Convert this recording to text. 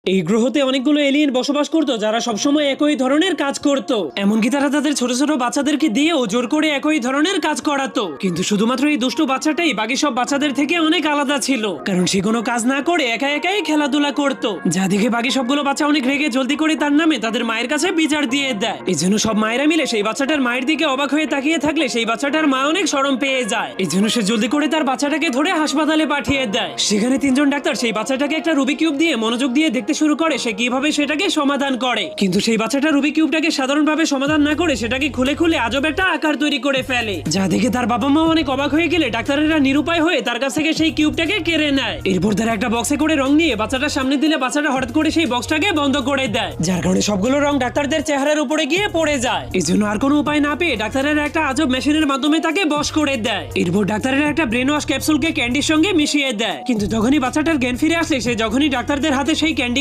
এই গ্রহতে অনেকগুলো এলিয়েন বসবাস করতো যারা সবসময় একই ধরনের কাজ করত। এমনকি তারা তাদের ছোট ছোট বাচ্চাদেরকে দিয়েও জোর করে একই ধরনের কাজ করাতো। কিন্তু শুধুমাত্র এই দুষ্টু বাচ্চাটাই বাকি সব বাচ্চাদের থেকে অনেক আলাদা ছিল, কারণ সে কোনো কাজ না করে একা একাই খেলাধুলা করত। যা দেখে বাকি সবগুলো বাচ্চা অনেক রেগে জলদি করে তার নামে তাদের মায়ের কাছে বিচার দিয়ে দেয়। এই জন্য সব মায়েরা মিলে সেই বাচ্চাটার মায়ের দিকে অবাক হয়ে তাকিয়ে থাকলে সেই বাচ্চাটার মা অনেক শরম পেয়ে যায়। এই জন্য সে জলদি করে তার বাচ্চাটাকে ধরে হাসপাতালে পাঠিয়ে দেয়। সেখানে তিনজন ডাক্তার সেই বাচ্চাটাকে একটা রুবিক কিউব দিয়ে মনোযোগ দিয়ে দেখতে শুরু করে সে কিভাবে সেটাকে সমাধান করে। কিন্তু সেই বাচ্চাটা রুবিক কিউবটাকে সাধারণভাবে সমাধান না করে সেটাকে খুলে খুলে আজব একটা আকার তৈরি করে ফেলে, যা দেখে তার বাবা মা অনেক অবাক হয়ে গেলে ডাক্তারেরা নিরুপায় হয়ে তার কাছ থেকে সেই কিউবটাকে কেড়ে নেয়। এরপর তারা একটা বক্সে করে রং নিয়ে বাচ্চাটার সামনে দিলে বাচ্চাটা হঠাৎ করে সেই বক্সটাকে বন্ধ করে দেয়, যার কারণে সবগুলো রং ডাক্তারদের চেহারার উপরে গিয়ে পড়ে যায়। এই জন্য আর কোনো উপায় না পেয়ে ডাক্তারেরা একটা আজব মেশিনের মাধ্যমে তাকে বশ করে দেয়। এরপর ডাক্তারেরা একটা ব্রেন ওয়াশ ক্যাপসুলকে ক্যান্ডির সঙ্গে মিশিয়ে দেয়। কিন্তু যখনই বাচ্চাটার জ্ঞান ফিরে আসে সে যখনই ডাক্তারদের হাতে সেই ক্যান্ডি